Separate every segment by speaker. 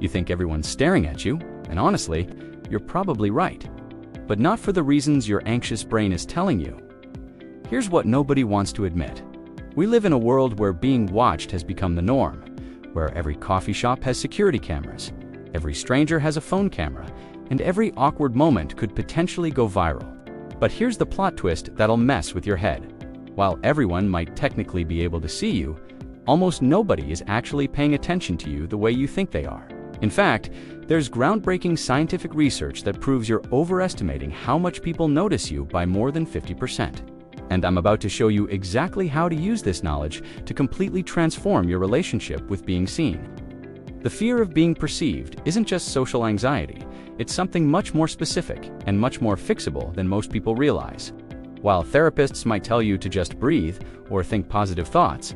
Speaker 1: You think everyone's staring at you, and honestly, you're probably right. But not for the reasons your anxious brain is telling you. Here's what nobody wants to admit. We live in a world where being watched has become the norm, where every coffee shop has security cameras, every stranger has a phone camera, and every awkward moment could potentially go viral. But here's the plot twist that'll mess with your head. While everyone might technically be able to see you, almost nobody is actually paying attention to you the way you think they are. In fact, there's groundbreaking scientific research that proves you're overestimating how much people notice you by more than 50%. And I'm about to show you exactly how to use this knowledge to completely transform your relationship with being seen. The fear of being perceived isn't just social anxiety, it's something much more specific and much more fixable than most people realize. While therapists might tell you to just breathe or think positive thoughts,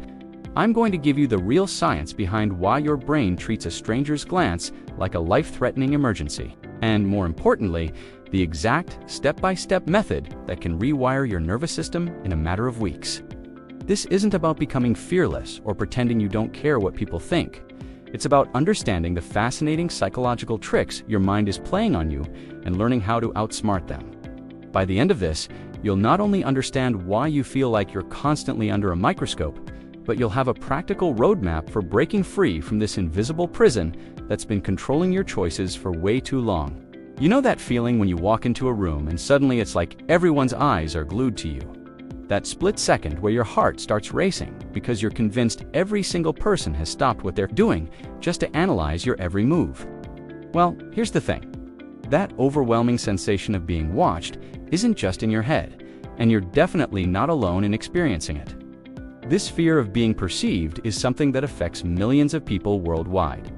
Speaker 1: I'm going to give you the real science behind why your brain treats a stranger's glance like a life-threatening emergency. And more importantly, the exact step-by-step method that can rewire your nervous system in a matter of weeks. This isn't about becoming fearless or pretending you don't care what people think. It's about understanding the fascinating psychological tricks your mind is playing on you and learning how to outsmart them. By the end of this, you'll not only understand why you feel like you're constantly under a microscope, but you'll have a practical roadmap for breaking free from this invisible prison that's been controlling your choices for way too long. You know that feeling when you walk into a room and suddenly it's like everyone's eyes are glued to you? That split second where your heart starts racing because you're convinced every single person has stopped what they're doing just to analyze your every move. Well, here's the thing. That overwhelming sensation of being watched isn't just in your head, and you're definitely not alone in experiencing it. This fear of being perceived is something that affects millions of people worldwide.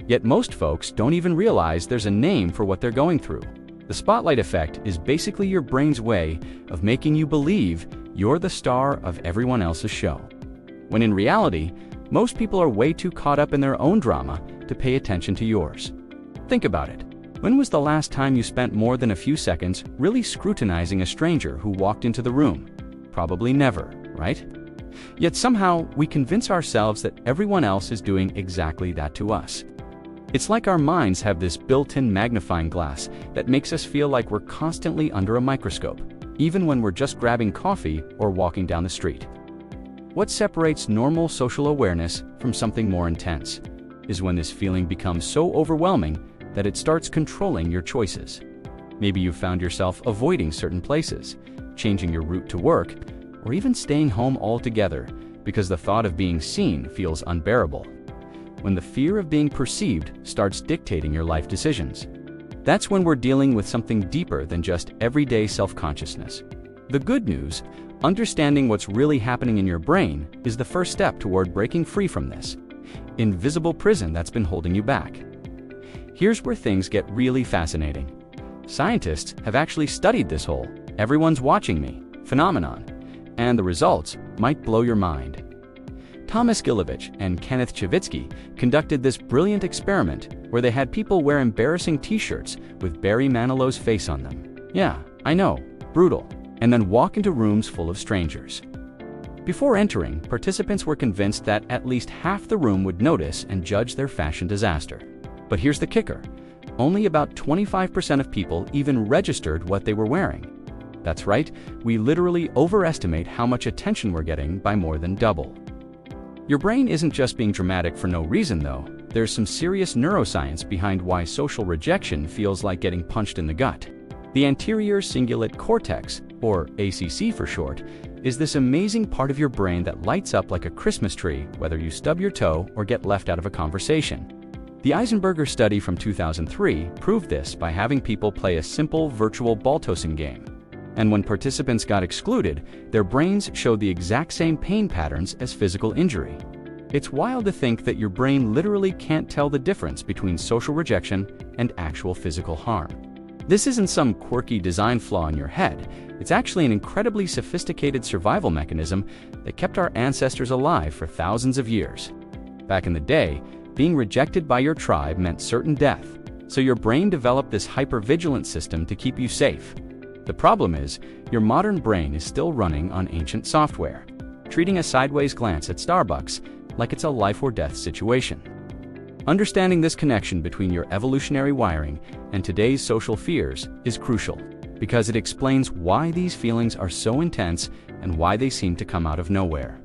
Speaker 1: Yet most folks don't even realize there's a name for what they're going through. The spotlight effect is basically your brain's way of making you believe you're the star of everyone else's show. When in reality, most people are way too caught up in their own drama to pay attention to yours. Think about it. When was the last time you spent more than a few seconds really scrutinizing a stranger who walked into the room? Probably never, right? Yet somehow we convince ourselves that everyone else is doing exactly that to us. It's like our minds have this built-in magnifying glass that makes us feel like we're constantly under a microscope, even when we're just grabbing coffee or walking down the street. What separates normal social awareness from something more intense is when this feeling becomes so overwhelming that it starts controlling your choices. Maybe you've found yourself avoiding certain places, changing your route to work, or even staying home altogether because the thought of being seen feels unbearable. When the fear of being perceived starts dictating your life decisions, that's when we're dealing with something deeper than just everyday self-consciousness. The good news, understanding what's really happening in your brain, is the first step toward breaking free from this invisible prison that's been holding you back. Here's where things get really fascinating. Scientists have actually studied this whole "everyone's watching me" phenomenon, and the results might blow your mind. Thomas Gilovich and Kenneth Chevitsky conducted this brilliant experiment where they had people wear embarrassing t-shirts with Barry Manilow's face on them. Yeah, I know, brutal. And then walk into rooms full of strangers. Before entering, participants were convinced that at least half the room would notice and judge their fashion disaster. But here's the kicker. Only about 25% of people even registered what they were wearing. That's right, we literally overestimate how much attention we're getting by more than double. Your brain isn't just being dramatic for no reason, though. There's some serious neuroscience behind why social rejection feels like getting punched in the gut. The anterior cingulate cortex, or ACC for short, is this amazing part of your brain that lights up like a Christmas tree whether you stub your toe or get left out of a conversation. The Eisenberger study from 2003 proved this by having people play a simple virtual ball tossing game. And when participants got excluded, their brains showed the exact same pain patterns as physical injury. It's wild to think that your brain literally can't tell the difference between social rejection and actual physical harm. This isn't some quirky design flaw in your head. It's actually an incredibly sophisticated survival mechanism that kept our ancestors alive for thousands of years. Back in the day, being rejected by your tribe meant certain death, so your brain developed this hypervigilant system to keep you safe. The problem is, your modern brain is still running on ancient software, treating a sideways glance at Starbucks like it's a life or death situation. Understanding this connection between your evolutionary wiring and today's social fears is crucial, because it explains why these feelings are so intense and why they seem to come out of nowhere.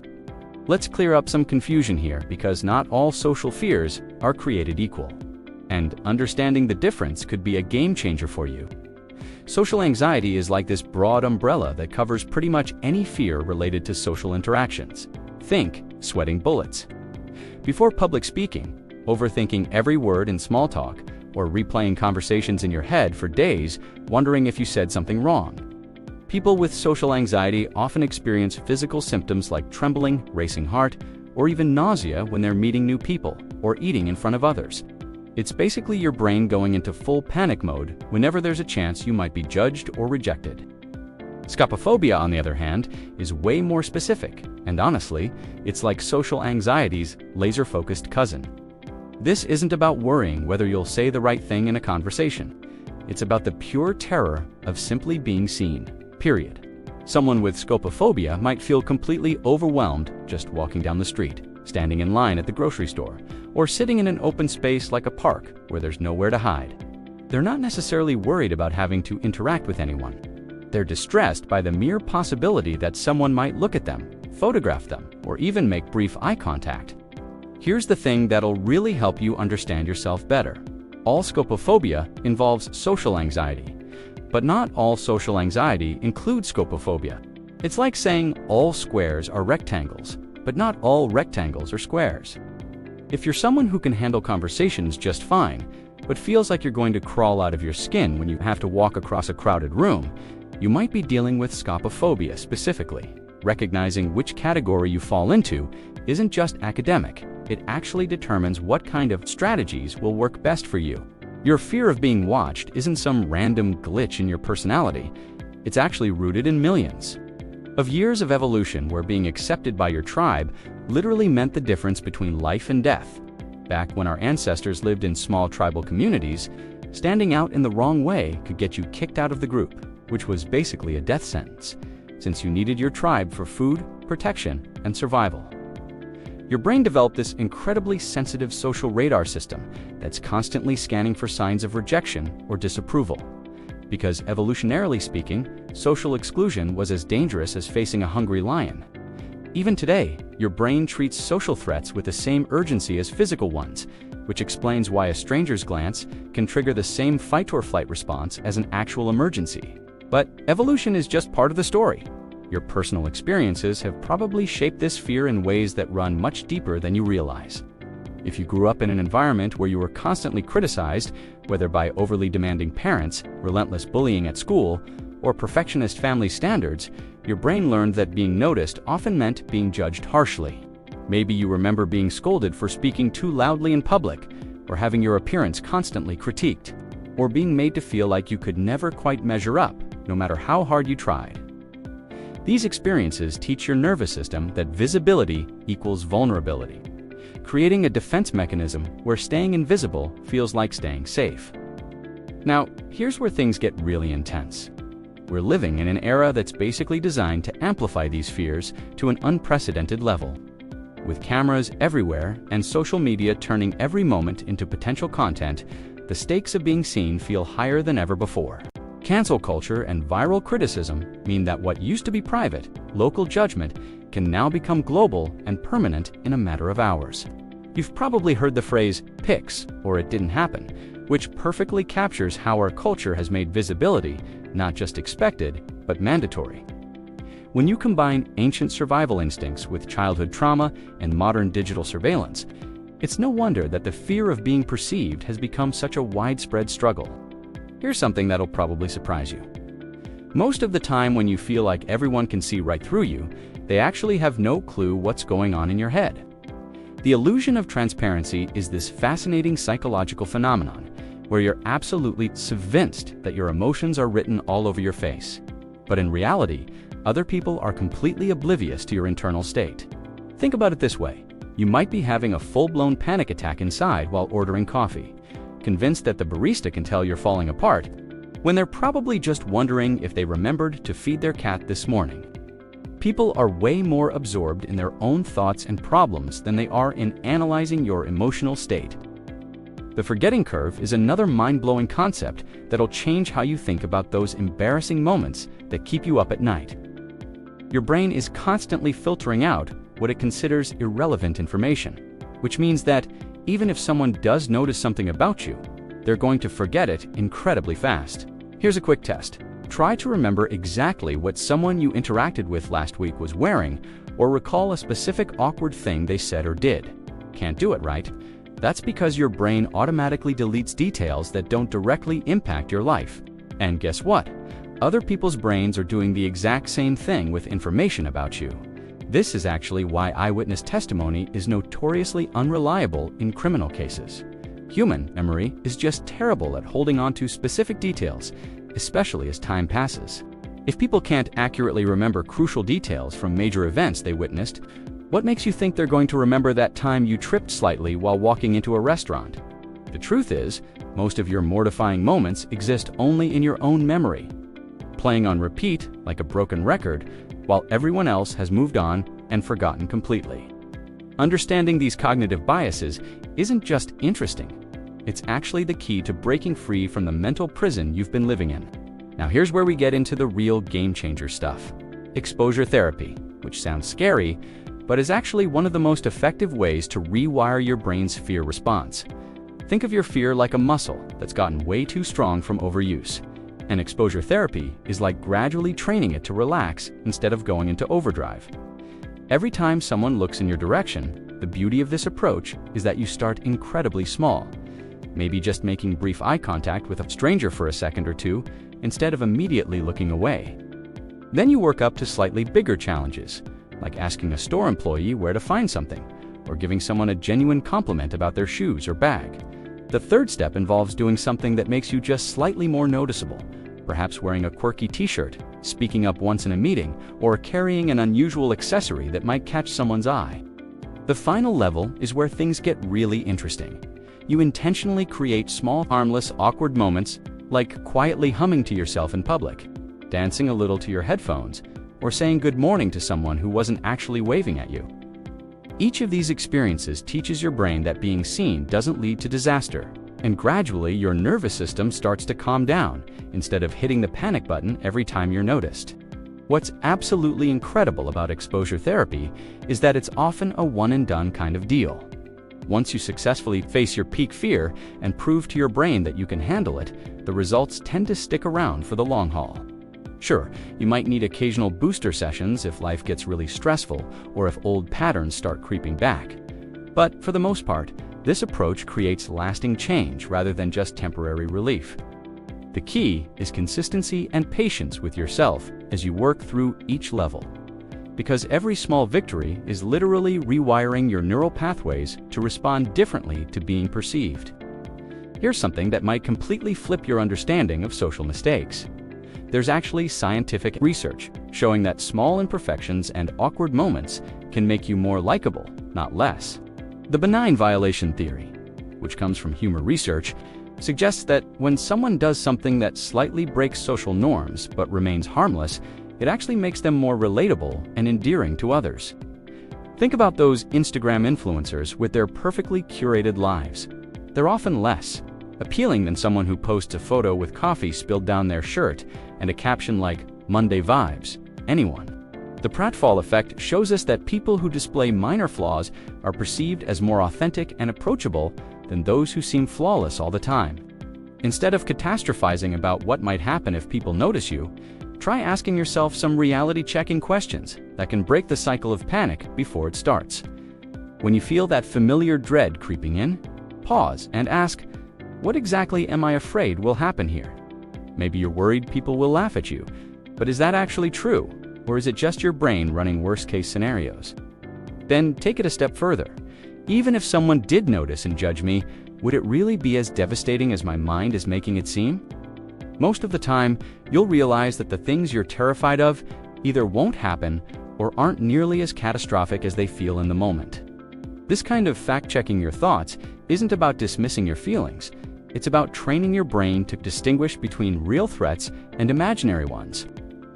Speaker 1: Let's clear up some confusion here, because not all social fears are created equal. And understanding the difference could be a game changer for you. Social anxiety is like this broad umbrella that covers pretty much any fear related to social interactions. Think sweating bullets. Before public speaking, overthinking every word in small talk, or replaying conversations in your head for days, wondering if you said something wrong. People with social anxiety often experience physical symptoms like trembling, racing heart, or even nausea when they're meeting new people or eating in front of others. It's basically your brain going into full panic mode whenever there's a chance you might be judged or rejected. Scopophobia, on the other hand, is way more specific, and honestly, it's like social anxiety's laser-focused cousin. This isn't about worrying whether you'll say the right thing in a conversation. It's about the pure terror of simply being seen, period. Someone with scopophobia might feel completely overwhelmed just walking down the street, standing in line at the grocery store, or sitting in an open space like a park where there's nowhere to hide. They're not necessarily worried about having to interact with anyone. They're distressed by the mere possibility that someone might look at them, photograph them, or even make brief eye contact. Here's the thing that'll really help you understand yourself better. All scopophobia involves social anxiety, but not all social anxiety includes scopophobia. It's like saying all squares are rectangles, but not all rectangles are squares. If you're someone who can handle conversations just fine, but feels like you're going to crawl out of your skin when you have to walk across a crowded room, you might be dealing with scopophobia specifically. Recognizing which category you fall into isn't just academic. It actually determines what kind of strategies will work best for you. Your fear of being watched isn't some random glitch in your personality. It's actually rooted in millions of years of evolution where being accepted by your tribe literally meant the difference between life and death. Back when our ancestors lived in small tribal communities, standing out in the wrong way could get you kicked out of the group, which was basically a death sentence, since you needed your tribe for food, protection, and survival. Your brain developed this incredibly sensitive social radar system that's constantly scanning for signs of rejection or disapproval. Because evolutionarily speaking, social exclusion was as dangerous as facing a hungry lion. Even today, your brain treats social threats with the same urgency as physical ones, which explains why a stranger's glance can trigger the same fight-or-flight response as an actual emergency. But evolution is just part of the story. Your personal experiences have probably shaped this fear in ways that run much deeper than you realize. If you grew up in an environment where you were constantly criticized, whether by overly demanding parents, relentless bullying at school, or perfectionist family standards, your brain learned that being noticed often meant being judged harshly. Maybe you remember being scolded for speaking too loudly in public, or having your appearance constantly critiqued, or being made to feel like you could never quite measure up, no matter how hard you tried. These experiences teach your nervous system that visibility equals vulnerability, creating a defense mechanism where staying invisible feels like staying safe. Now, here's where things get really intense. We're living in an era that's basically designed to amplify these fears to an unprecedented level. With cameras everywhere and social media turning every moment into potential content, the stakes of being seen feel higher than ever before. Cancel culture and viral criticism mean that what used to be private, local judgment, can now become global and permanent in a matter of hours. You've probably heard the phrase, "pics," or "it didn't happen," which perfectly captures how our culture has made visibility not just expected, but mandatory. When you combine ancient survival instincts with childhood trauma and modern digital surveillance, it's no wonder that the fear of being perceived has become such a widespread struggle. Here's something that'll probably surprise you. Most of the time when you feel like everyone can see right through you, they actually have no clue what's going on in your head. The illusion of transparency is this fascinating psychological phenomenon where you're absolutely convinced that your emotions are written all over your face. But in reality, other people are completely oblivious to your internal state. Think about it this way. You might be having a full-blown panic attack inside while ordering coffee, convinced that the barista can tell you're falling apart, when they're probably just wondering if they remembered to feed their cat this morning. People are way more absorbed in their own thoughts and problems than they are in analyzing your emotional state. The forgetting curve is another mind-blowing concept that'll change how you think about those embarrassing moments that keep you up at night. Your brain is constantly filtering out what it considers irrelevant information, which means that even if someone does notice something about you, they're going to forget it incredibly fast. Here's a quick test. Try to remember exactly what someone you interacted with last week was wearing, or recall a specific awkward thing they said or did. Can't do it, right? That's because your brain automatically deletes details that don't directly impact your life. And guess what? Other people's brains are doing the exact same thing with information about you. This is actually why eyewitness testimony is notoriously unreliable in criminal cases. Human memory is just terrible at holding on to specific details, especially as time passes. If people can't accurately remember crucial details from major events they witnessed, what makes you think they're going to remember that time you tripped slightly while walking into a restaurant? The truth is, most of your mortifying moments exist only in your own memory, playing on repeat like a broken record, while everyone else has moved on and forgotten completely. Understanding these cognitive biases isn't just interesting, it's actually the key to breaking free from the mental prison you've been living in. Now here's where we get into the real game-changer stuff. Exposure therapy, which sounds scary, but is actually one of the most effective ways to rewire your brain's fear response. Think of your fear like a muscle that's gotten way too strong from overuse. And exposure therapy is like gradually training it to relax instead of going into overdrive. Every time someone looks in your direction, the beauty of this approach is that you start incredibly small. Maybe just making brief eye contact with a stranger for a second or two instead of immediately looking away. Then you work up to slightly bigger challenges, like asking a store employee where to find something, or giving someone a genuine compliment about their shoes or bag. The third step involves doing something that makes you just slightly more noticeable, perhaps wearing a quirky t-shirt, speaking up once in a meeting, or carrying an unusual accessory that might catch someone's eye. The final level is where things get really interesting. You intentionally create small, harmless, awkward moments, like quietly humming to yourself in public, dancing a little to your headphones, or saying good morning to someone who wasn't actually waving at you. Each of these experiences teaches your brain that being seen doesn't lead to disaster, and gradually your nervous system starts to calm down instead of hitting the panic button every time you're noticed. What's absolutely incredible about exposure therapy is that it's often a one-and-done kind of deal. Once you successfully face your peak fear and prove to your brain that you can handle it, the results tend to stick around for the long haul. Sure, you might need occasional booster sessions if life gets really stressful or if old patterns start creeping back. But for the most part, this approach creates lasting change rather than just temporary relief. The key is consistency and patience with yourself as you work through each level. Because every small victory is literally rewiring your neural pathways to respond differently to being perceived. Here's something that might completely flip your understanding of social mistakes. There's actually scientific research showing that small imperfections and awkward moments can make you more likable, not less. The benign violation theory, which comes from humor research, suggests that when someone does something that slightly breaks social norms but remains harmless, it actually makes them more relatable and endearing to others. Think about those Instagram influencers with their perfectly curated lives. They're often less appealing than someone who posts a photo with coffee spilled down their shirt and a caption like, "Monday vibes, anyone?" The pratfall effect shows us that people who display minor flaws are perceived as more authentic and approachable than those who seem flawless all the time. Instead of catastrophizing about what might happen if people notice you, try asking yourself some reality-checking questions that can break the cycle of panic before it starts. When you feel that familiar dread creeping in, pause and ask, what exactly am I afraid will happen here? Maybe you're worried people will laugh at you, but is that actually true? Or is it just your brain running worst-case scenarios? Then take it a step further. Even if someone did notice and judge me, would it really be as devastating as my mind is making it seem? Most of the time, you'll realize that the things you're terrified of either won't happen or aren't nearly as catastrophic as they feel in the moment. This kind of fact-checking your thoughts isn't about dismissing your feelings. It's about training your brain to distinguish between real threats and imaginary ones.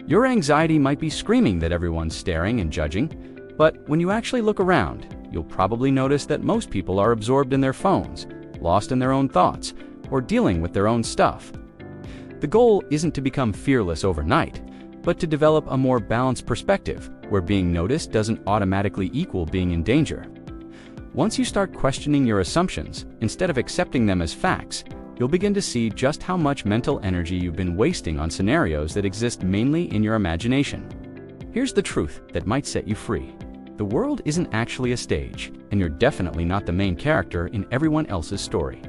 Speaker 1: Your anxiety might be screaming that everyone's staring and judging, but when you actually look around, you'll probably notice that most people are absorbed in their phones, lost in their own thoughts, or dealing with their own stuff. The goal isn't to become fearless overnight, but to develop a more balanced perspective where being noticed doesn't automatically equal being in danger. Once you start questioning your assumptions, instead of accepting them as facts, you'll begin to see just how much mental energy you've been wasting on scenarios that exist mainly in your imagination. Here's the truth that might set you free. The world isn't actually a stage, and you're definitely not the main character in everyone else's story.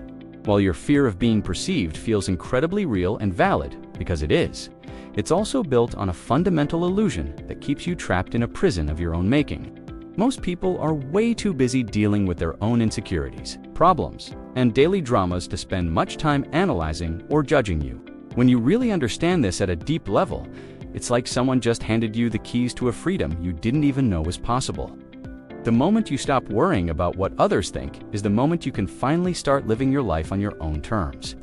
Speaker 1: While your fear of being perceived feels incredibly real and valid, because it is, it's also built on a fundamental illusion that keeps you trapped in a prison of your own making. Most people are way too busy dealing with their own insecurities, problems, and daily dramas to spend much time analyzing or judging you. When you really understand this at a deep level, it's like someone just handed you the keys to a freedom you didn't even know was possible. The moment you stop worrying about what others think is the moment you can finally start living your life on your own terms.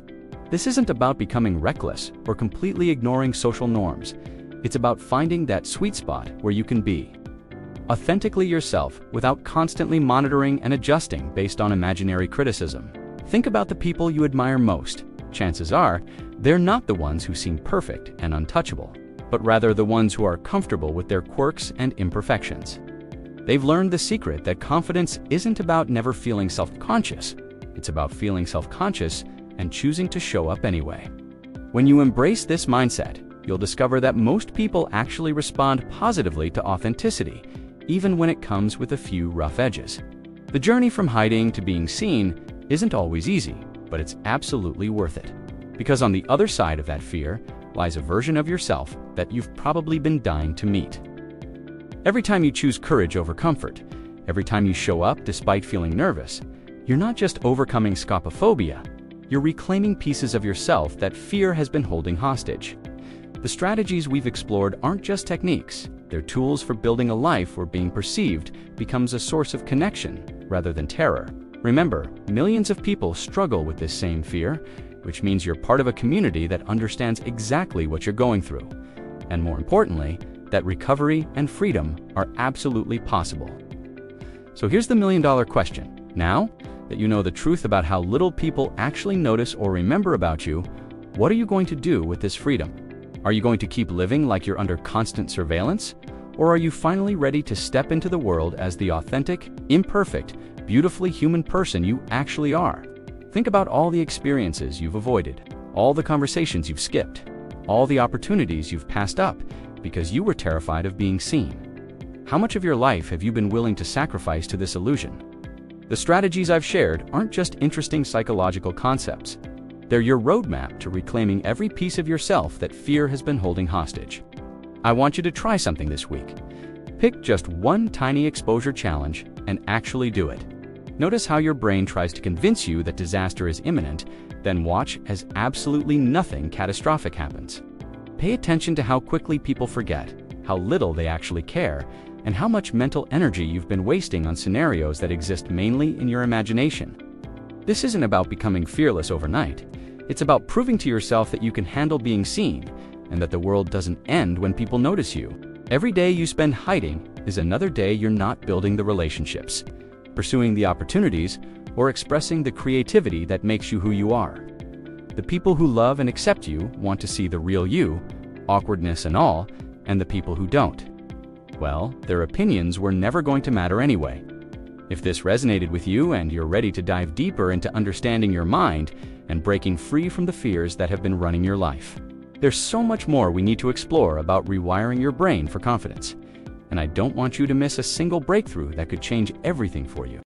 Speaker 1: This isn't about becoming reckless or completely ignoring social norms. It's about finding that sweet spot where you can be authentically yourself without constantly monitoring and adjusting based on imaginary criticism. Think about the people you admire most. Chances are, they're not the ones who seem perfect and untouchable, but rather the ones who are comfortable with their quirks and imperfections. They've learned the secret that confidence isn't about never feeling self-conscious. It's about feeling self-conscious and choosing to show up anyway. When you embrace this mindset, you'll discover that most people actually respond positively to authenticity, even when it comes with a few rough edges. The journey from hiding to being seen isn't always easy, but it's absolutely worth it. Because on the other side of that fear lies a version of yourself that you've probably been dying to meet. Every time you choose courage over comfort, every time you show up despite feeling nervous, you're not just overcoming scopophobia, you're reclaiming pieces of yourself that fear has been holding hostage. The strategies we've explored aren't just techniques. They're tools for building a life where being perceived becomes a source of connection rather than terror. Remember, millions of people struggle with this same fear, which means you're part of a community that understands exactly what you're going through. And more importantly, that recovery and freedom are absolutely possible. So here's the million-dollar question. Now that you know the truth about how little people actually notice or remember about you, what are you going to do with this freedom? Are you going to keep living like you're under constant surveillance? Or are you finally ready to step into the world as the authentic, imperfect, beautifully human person you actually are? Think about all the experiences you've avoided, all the conversations you've skipped, all the opportunities you've passed up because you were terrified of being seen. How much of your life have you been willing to sacrifice to this illusion? The strategies I've shared aren't just interesting psychological concepts. They're your roadmap to reclaiming every piece of yourself that fear has been holding hostage. I want you to try something this week. Pick just one tiny exposure challenge and actually do it. Notice how your brain tries to convince you that disaster is imminent, then watch as absolutely nothing catastrophic happens. Pay attention to how quickly people forget, how little they actually care, and how much mental energy you've been wasting on scenarios that exist mainly in your imagination. This isn't about becoming fearless overnight. It's about proving to yourself that you can handle being seen, and that the world doesn't end when people notice you. Every day you spend hiding is another day you're not building the relationships, pursuing the opportunities, or expressing the creativity that makes you who you are. The people who love and accept you want to see the real you, awkwardness and all, and the people who don't, well, their opinions were never going to matter anyway. If this resonated with you and you're ready to dive deeper into understanding your mind and breaking free from the fears that have been running your life, there's so much more we need to explore about rewiring your brain for confidence. And I don't want you to miss a single breakthrough that could change everything for you.